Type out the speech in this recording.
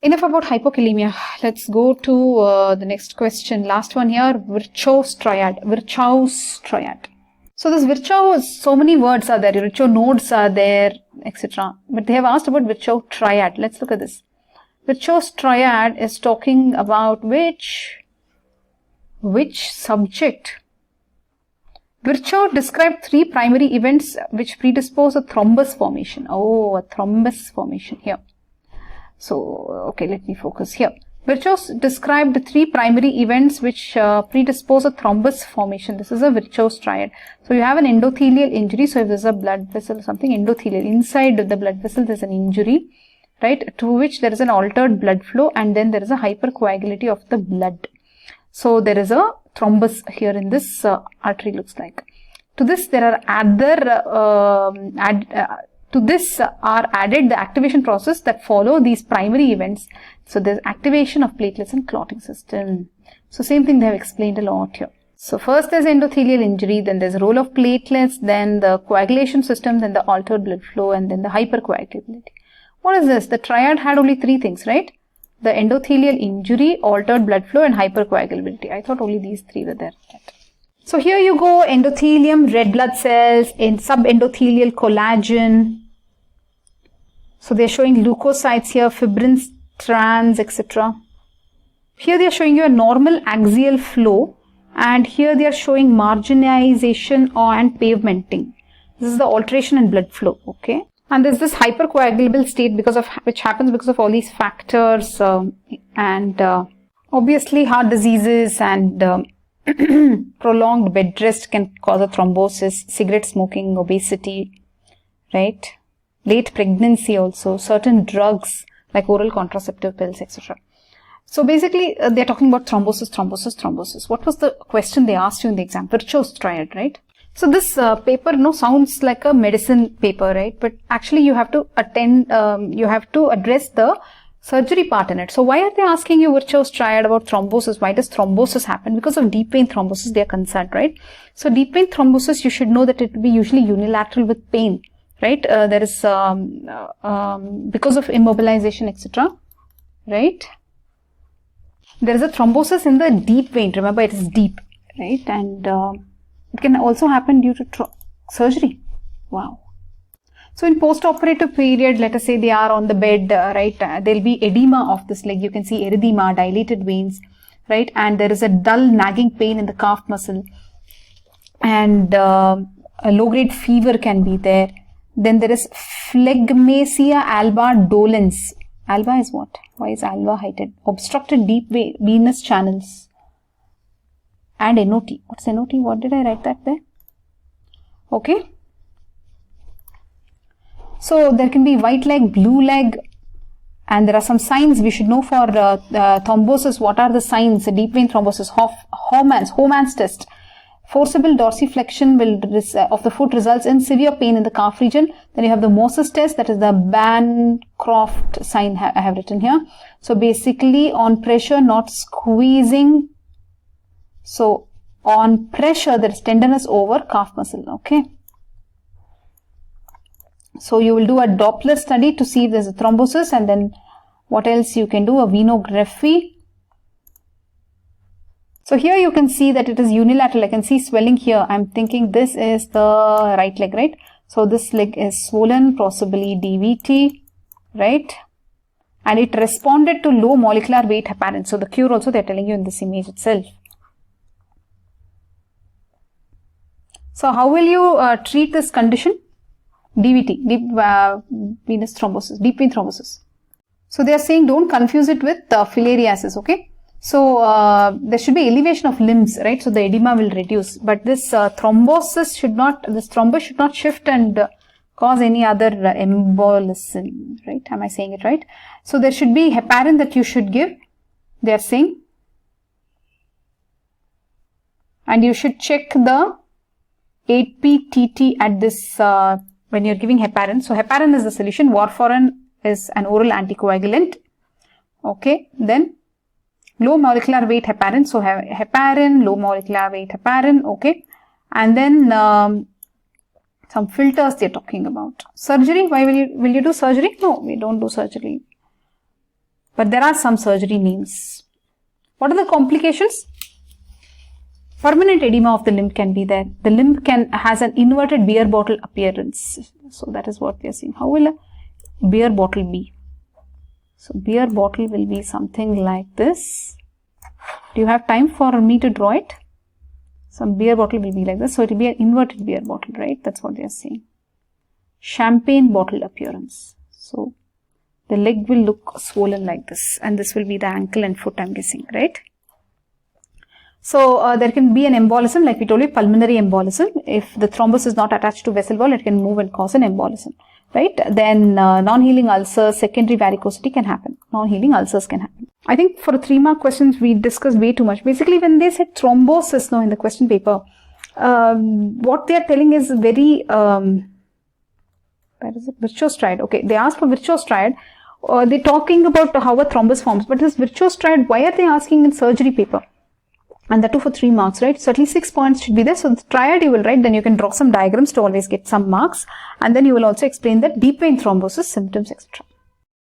Enough about hypokalemia. Let's go to the next question. Last one here, Virchow's Triad. Virchow's Triad. So this Virchow, so many words are there. Virchow nodes are there, etc. But they have asked about Virchow Triad. Let's look at this. Virchow's Triad is talking about which subject? Virchow described 3 primary events which predispose a thrombus formation. Oh, a thrombus formation here. So, okay, let me focus here. Virchow described 3 primary events which predispose a thrombus formation. This is a Virchow's Triad. So, you have an endothelial injury. So, if there's a blood vessel or something, endothelial, inside the blood vessel, there's an injury, right, to which there is an altered blood flow, and then there is a hypercoagulity of the blood. So, there is a thrombus here in this artery, looks like. To this, there are added the activation process that follow these primary events. So, there's activation of platelets and clotting system. So, same thing they have explained a lot here. So, first there's endothelial injury, then there's a role of platelets, then the coagulation system, then the altered blood flow, and then the hypercoagulability. What is this? The triad had only 3 things, right? The endothelial injury, altered blood flow, and hypercoagulability. I thought only these 3 were there. So here you go, endothelium, red blood cells, in subendothelial collagen. So they are showing leukocytes here, fibrins, trans, etc. Here they are showing you a normal axial flow, and here they are showing marginization and pavementing. This is the alteration in blood flow, okay? And there's this hypercoagulable state which happens because of all these factors, and obviously heart diseases and prolonged bed rest can cause a thrombosis, cigarette smoking, obesity, right? Late pregnancy also, certain drugs like oral contraceptive pills, etc. So basically, they're talking about thrombosis. What was the question they asked you in the exam? Virchow's Triad, right? So this paper sounds like a medicine paper, right? But actually you have to address the surgery part in it. So why are they asking you Virchow's Triad about thrombosis? Why does thrombosis happen? Because of deep vein thrombosis they are concerned, right? So deep vein thrombosis, you should know that it will be usually unilateral with pain, right? There is because of immobilization, etc., right? There is a thrombosis in the deep vein. Remember, it is deep, right? And it can also happen due to surgery. Wow. So in post-operative period, let us say they are on the bed, right? There will be edema of this leg. You can see erythema, dilated veins, right? And there is a dull nagging pain in the calf muscle. And a low-grade fever can be there. Then there is phlegmasia alba dolens. Alba is what? Why is alba heightened? Obstructed deep venous channels. And NOT. What's NOT? What did I write that there? Okay. So there can be white leg, blue leg, and there are some signs we should know for thrombosis. What are the signs? Deep vein thrombosis, Homan's test. Forcible dorsiflexion of the foot results in severe pain in the calf region. Then you have the Moses test, that is the Bancroft sign I have written here. So basically on pressure, not squeezing. So on pressure, there is tenderness over calf muscle, okay? So you will do a Doppler study to see if there is a thrombosis, and then what else you can do? A venography. So here you can see that it is unilateral. I can see swelling here. I'm thinking this is the right leg, right? So this leg is swollen, possibly DVT, right? And it responded to low molecular weight heparin. So the cure also they're telling you in this image itself. So how will you treat this condition? DVT, deep venous thrombosis, deep vein thrombosis. So they are saying don't confuse it with filariasis, okay? So there should be elevation of limbs, right? So the edema will reduce, but this thrombus should not shift and cause any other embolism, right? Am I saying it right? So there should be heparin that you should give, they are saying, and you should check the 8p-TT at this when you're giving heparin. So heparin is the solution, warfarin is an oral anticoagulant, okay? Then low molecular weight heparin, so heparin, low molecular weight heparin, okay? And then some filters they're talking about. Surgery, why will you do surgery? No, we don't do surgery. but there are some surgery names. What are the complications? Permanent edema of the limb can be there. The limb has an inverted beer bottle appearance. So that is what we are seeing. How will a beer bottle be? So beer bottle will be something like this. Do you have time for me to draw it? Some beer bottle will be like this. So it will be an inverted beer bottle, right? That's what they are saying. Champagne bottle appearance. So the leg will look swollen like this, and this will be the ankle and foot, I'm guessing, right? So there can be an embolism, like we told you, pulmonary embolism. If the thrombus is not attached to vessel wall, it can move and cause an embolism, right? Then non-healing ulcers, secondary varicosity can happen. Non-healing ulcers can happen. I think for 3-mark questions, we discussed way too much. Basically, when they said thrombosis now in the question paper, what they are telling is very, where is it? Virchow triad. Okay, they asked for Virchow triad. They're talking about how a thrombus forms, but this Virchow triad, why are they asking in surgery paper? And that too for 3 marks, right? So at least 6 points should be there. So the triad you will write, then you can draw some diagrams to always get some marks. And then you will also explain the deep vein thrombosis symptoms, etc.